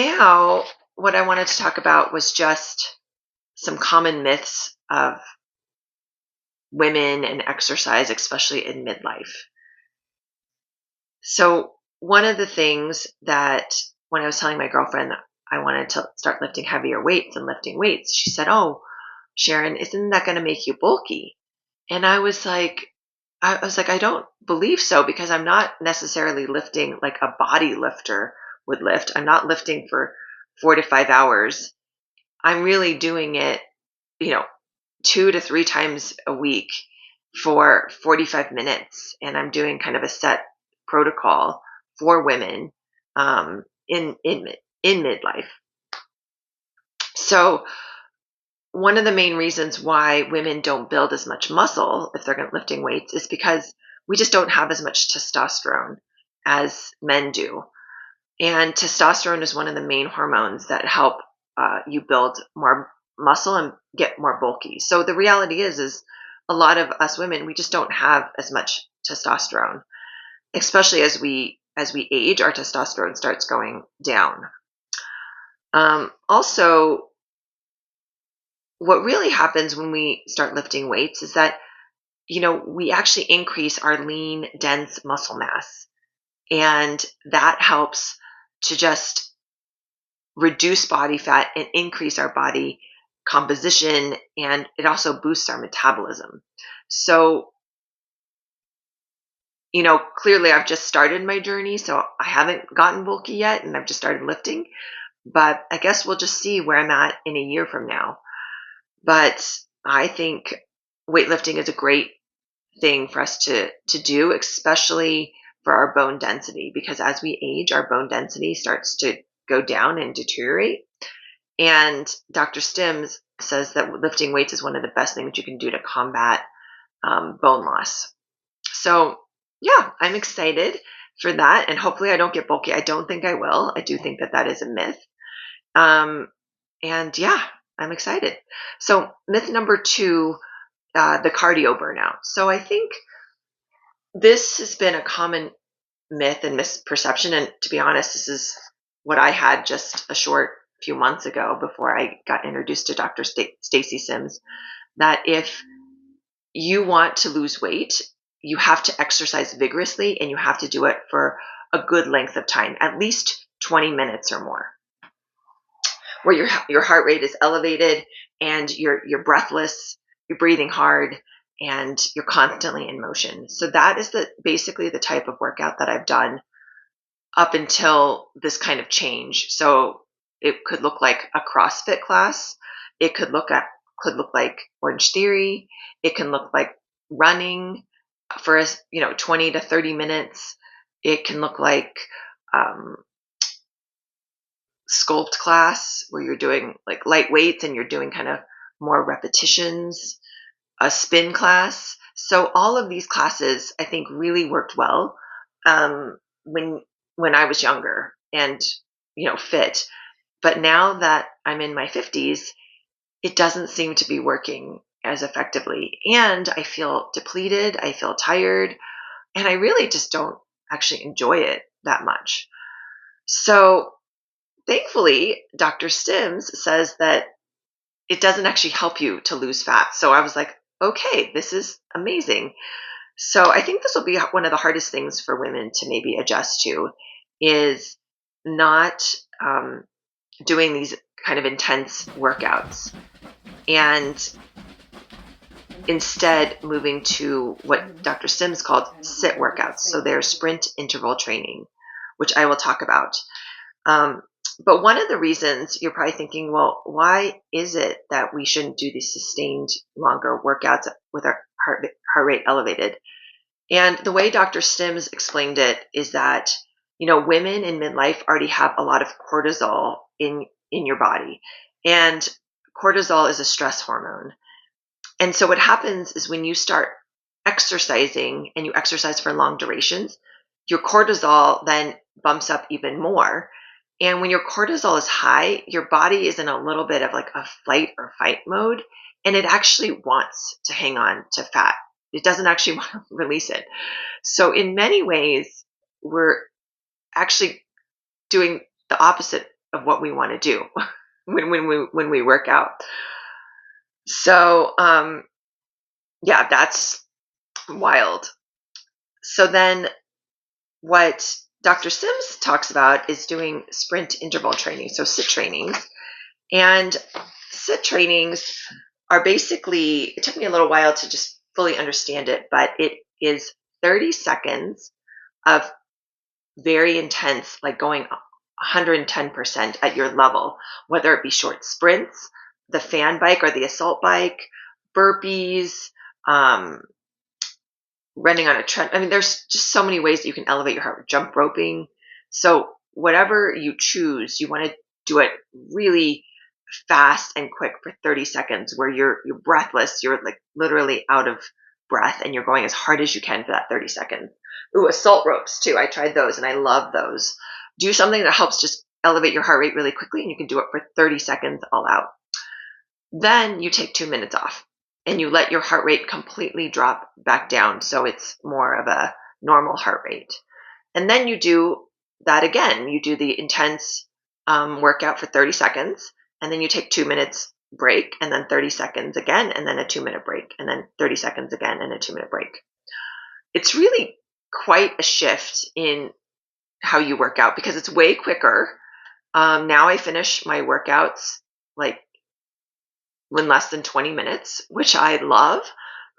now what I wanted to talk about was just some common myths of women and exercise, especially in midlife. So, one of the things that when I was telling my girlfriend I wanted to start lifting heavier weights and lifting weights, she said, "Oh, Sharon, isn't that going to make you bulky?" And I was like, I don't believe so because I'm not necessarily lifting like a body lifter would lift. I'm not lifting for 4 to 5 hours. I'm really doing it, you know, 2 to 3 times a week for 45 minutes. And I'm doing kind of a set protocol for women in midlife. So one of the main reasons why women don't build as much muscle if they're lifting weights is because we just don't have as much testosterone as men do. And testosterone is one of the main hormones that help you build more muscle and get more bulky. So the reality is a lot of us women, we just don't have as much testosterone, especially as we age, our testosterone starts going down. Also, what really happens when we start lifting weights is that, we actually increase our lean, dense muscle mass. And that helps to just reduce body fat and increase our body composition. And it also boosts our metabolism. So, clearly I've just started my journey. So I haven't gotten bulky yet and I've just started lifting. But I guess we'll just see where I'm at in a year from now. But I think weightlifting is a great thing for us to do, especially for our bone density, because as we age, our bone density starts to go down and deteriorate. And Dr. Stims says that lifting weights is one of the best things you can do to combat bone loss. So, yeah, I'm excited for that. And hopefully I don't get bulky. I don't think I will. I do think that is a myth. And yeah, I'm excited. So myth number 2, the cardio burnout. So I think this has been a common myth and misperception. And to be honest, this is what I had just a short few months ago before I got introduced to Dr. Stacy Sims, that if you want to lose weight, you have to exercise vigorously and you have to do it for a good length of time, at least 20 minutes or more, where your heart rate is elevated and you're breathless, you're breathing hard, and you're constantly in motion. So that is basically the type of workout that I've done up until this kind of change. So it could look like a CrossFit class. It could look like Orange Theory. It can look like running for 20 to 30 minutes. It can look like sculpt class where you're doing like light weights and you're doing kind of more repetitions, a spin class. So all of these classes I think really worked well when I was younger and fit. But now that I'm in my 50s, it doesn't seem to be working as effectively. And I feel depleted, I feel tired, and I really just don't actually enjoy it that much. So thankfully, Dr. Stims says that it doesn't actually help you to lose fat. So I was like, okay, this is amazing. So I think this will be one of the hardest things for women to maybe adjust to, is not doing these kind of intense workouts and instead moving to what Dr. Sims called sit workouts. So they're sprint interval training, which I will talk about. But one of the reasons you're probably thinking, well, why is it that we shouldn't do these sustained longer workouts with our heart rate elevated? And the way Dr. Stims explained it is that, women in midlife already have a lot of cortisol in your body. And cortisol is a stress hormone. And so what happens is when you start exercising and you exercise for long durations, your cortisol then bumps up even more. And when your cortisol is high, your body is in a little bit of like a flight or fight mode, and it actually wants to hang on to fat. It doesn't actually want to release it. So in many ways, we're actually doing the opposite of what we want to do when we work out. So yeah, that's wild. So then what Dr. Sims talks about is doing sprint interval training, so sit trainings. And sit trainings are basically, it took me a little while to just fully understand it, but it is 30 seconds of very intense, like going 110% at your level, whether it be short sprints, the fan bike or the assault bike, burpees, um, running on a tread. I mean, there's just so many ways that you can elevate your heart rate. Jump roping. So whatever you choose, you want to do it really fast and quick for 30 seconds where you're breathless. You're like literally out of breath and you're going as hard as you can for that 30 seconds. Ooh, assault ropes too. I tried those and I love those. Do something that helps just elevate your heart rate really quickly and you can do it for 30 seconds all out. Then you take 2 minutes off and you let your heart rate completely drop back down so it's more of a normal heart rate. And then you do that again. You do the intense workout for 30 seconds, and then you take 2 minutes break, and then 30 seconds again, and then a 2-minute break, and then 30 seconds again, and a 2-minute break. It's really quite a shift in how you work out because it's way quicker. Now I finish my workouts like in less than 20 minutes, which I love.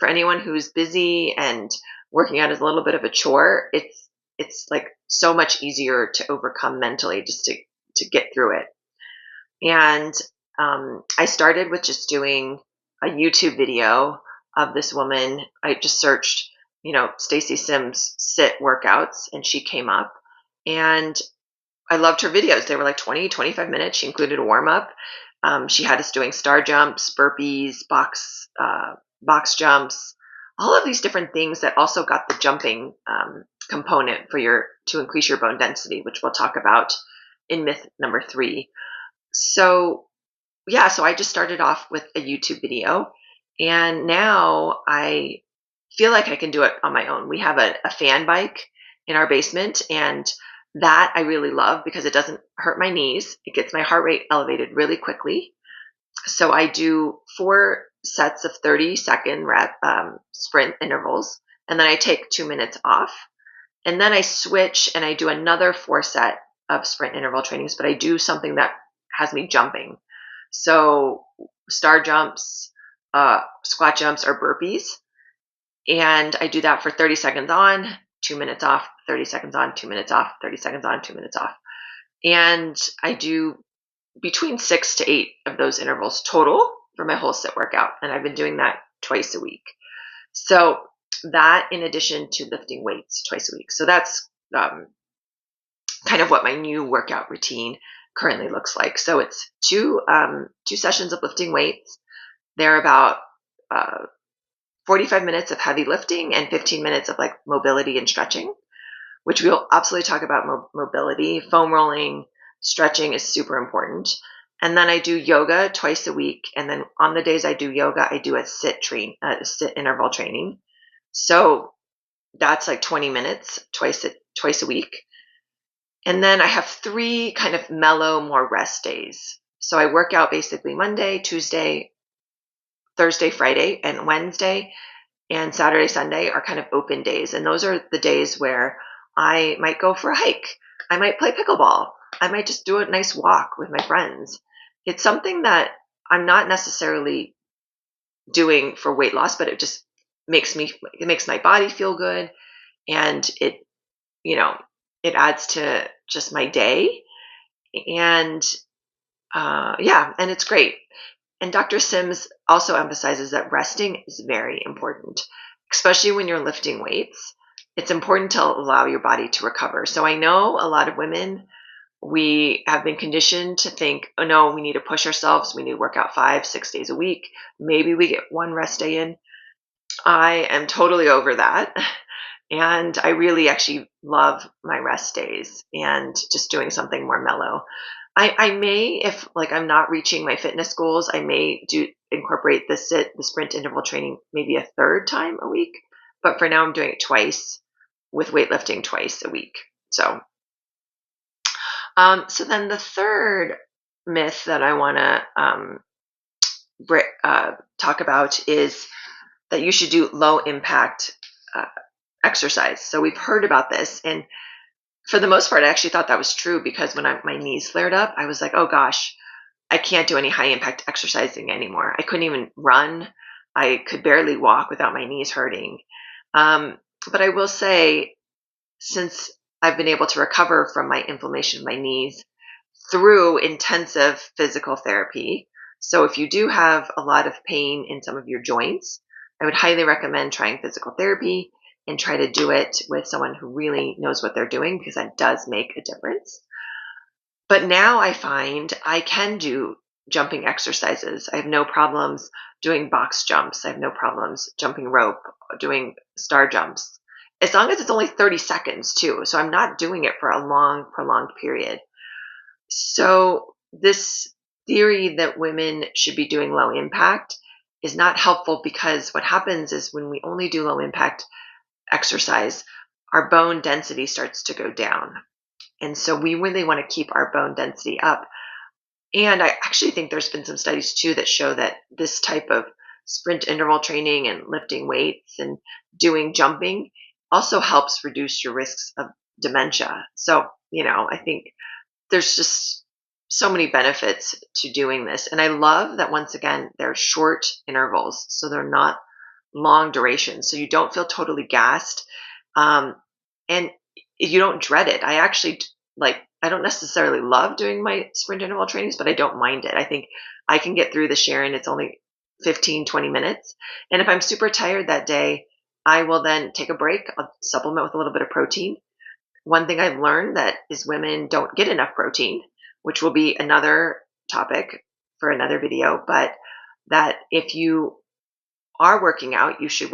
For anyone who's busy and working out is a little bit of a chore, it's like so much easier to overcome mentally just to get through it. And I started with just doing a YouTube video of this woman. I just searched, Stacy Sims sit workouts, and she came up. And I loved her videos. They were like 20, 25 minutes. She included a warm up. She had us doing star jumps, burpees, box jumps, all of these different things that also got the jumping component to increase your bone density, which we'll talk about in myth number 3. So yeah, so I just started off with a YouTube video, and now I feel like I can do it on my own. We have a fan bike in our basement, and that I really love because it doesn't hurt my knees. It gets my heart rate elevated really quickly. So I do 4 sets of 30-second sprint intervals, and then I take 2 minutes off. And then I switch and I do another 4 set of sprint interval trainings, but I do something that has me jumping. So star jumps, squat jumps, or burpees. And I do that for 30 seconds on, 2 minutes off, 30 seconds on, 2 minutes off, 30 seconds on, 2 minutes off. And I do between 6 to 8 of those intervals total for my whole sit workout. And I've been doing that twice a week. So that in addition to lifting weights twice a week. So that's kind of what my new workout routine currently looks like. So it's 2 sessions of lifting weights. They're about 45 minutes of heavy lifting and 15 minutes of like mobility and stretching, which we'll absolutely talk about mobility. Foam rolling, stretching is super important. And then I do yoga twice a week. And then on the days I do yoga, I do a sit interval training. So that's like 20 minutes twice a week. And then I have 3 kind of mellow, more rest days. So I work out basically Monday, Tuesday, Thursday, Friday, and Wednesday, and Saturday, Sunday are kind of open days. And those are the days where I might go for a hike. I might play pickleball. I might just do a nice walk with my friends. It's something that I'm not necessarily doing for weight loss, but it just makes my body feel good. And it adds to just my day. And and it's great. And Dr. Sims also emphasizes that resting is very important, especially when you're lifting weights. It's important to allow your body to recover. So I know a lot of women, we have been conditioned to think, oh no, we need to push ourselves. We need to work out 5-6 days a week. Maybe we get 1 rest day in. I am totally over that. And I really actually love my rest days and just doing something more mellow. I may, if like I'm not reaching my fitness goals, I may incorporate the sprint interval training maybe a 3rd time a week. But for now, I'm doing it twice with weightlifting twice a week. So So then the third myth that I want to talk about is that you should do low impact uh, exercise. So we've heard about this, and for the most part, I actually thought that was true because when my knees flared up, I was like, oh gosh, I can't do any high impact exercising anymore. I couldn't even run. I could barely walk without my knees hurting. Um, but I will say, since I've been able to recover from my inflammation of my knees through intensive physical therapy. So if you do have a lot of pain in some of your joints, I would highly recommend trying physical therapy and try to do it with someone who really knows what they're doing, because that does make a difference. But now I find I can do jumping exercises. I have no problems doing box jumps. I have no problems jumping rope, doing star jumps, as long as it's only 30 seconds too. So I'm not doing it for a long, prolonged period. So this theory that women should be doing low impact is not helpful, because what happens is when we only do low impact exercise, our bone density starts to go down. And so we really want to keep our bone density up. And I actually think there's been some studies too that show that this type of sprint interval training and lifting weights and doing jumping also helps reduce your risks of dementia. So, I think there's just so many benefits to doing this. And I love that, once again, they're short intervals. So they're not long durations. So you don't feel totally gassed. And you don't dread it. I actually I don't necessarily love doing my sprint interval trainings, but I don't mind it. I think I can get through the Sharon. It's only 15, 20 minutes. And if I'm super tired that day, I will then take a break. I'll supplement with a little bit of protein. One thing I've learned that is women don't get enough protein, which will be another topic for another video, but that if you are working out, you should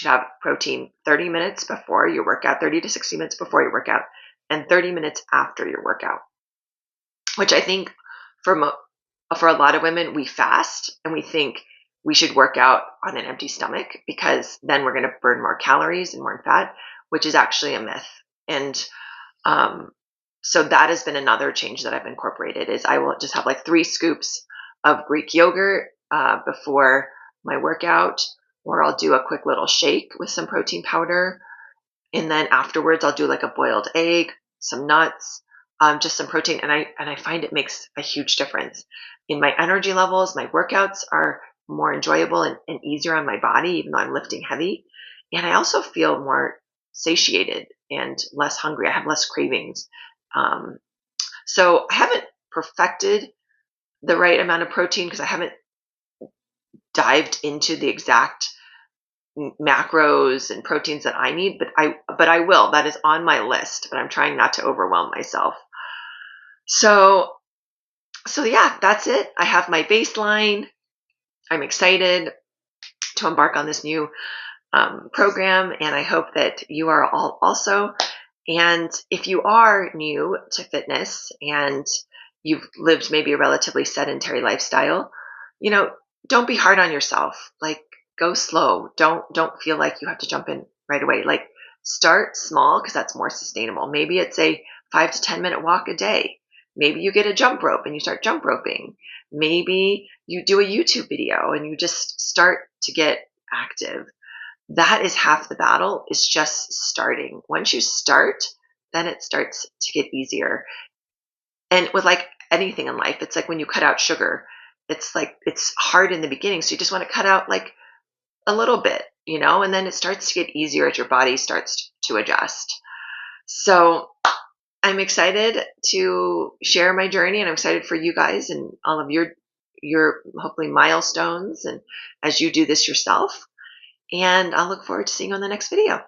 have protein 30 minutes before your workout, 30 to 60 minutes before your workout, and 30 minutes after your workout, which I think for a lot of women, we fast and we think we should work out on an empty stomach because then we're going to burn more calories and more fat, which is actually a myth. And so that has been another change that I've incorporated, is I will just have like 3 scoops of Greek yogurt before my workout, or I'll do a quick little shake with some protein powder. And then afterwards, I'll do like a boiled egg, some nuts, just some protein. And I find it makes a huge difference in my energy levels. My workouts are more enjoyable and easier on my body, even though I'm lifting heavy. And I also feel more satiated and less hungry. I have less cravings. So I haven't perfected the right amount of protein because I haven't dived into the exact macros and proteins that I need, but I will. That is on my list, but I'm trying not to overwhelm myself. So yeah, that's it. I have my baseline. I'm excited to embark on this new program, and I hope that you are all also. And if you are new to fitness and you've lived maybe a relatively sedentary lifestyle, don't be hard on yourself. Like, go slow. Don't feel like you have to jump in right away. Like, start small, because that's more sustainable. Maybe it's a 5 to 10 minute walk a day. Maybe you get a jump rope and you start jump roping. Maybe you do a YouTube video and you just start to get active. That is half the battle, is just starting. Once you start, then it starts to get easier. And with like anything in life, it's like when you cut out sugar, it's like, it's hard in the beginning. So you just want to cut out like a little bit, and then it starts to get easier as your body starts to adjust. So I'm excited to share my journey, and I'm excited for you guys and all of your hopefully milestones, and as you do this yourself. And I'll look forward to seeing you on the next video.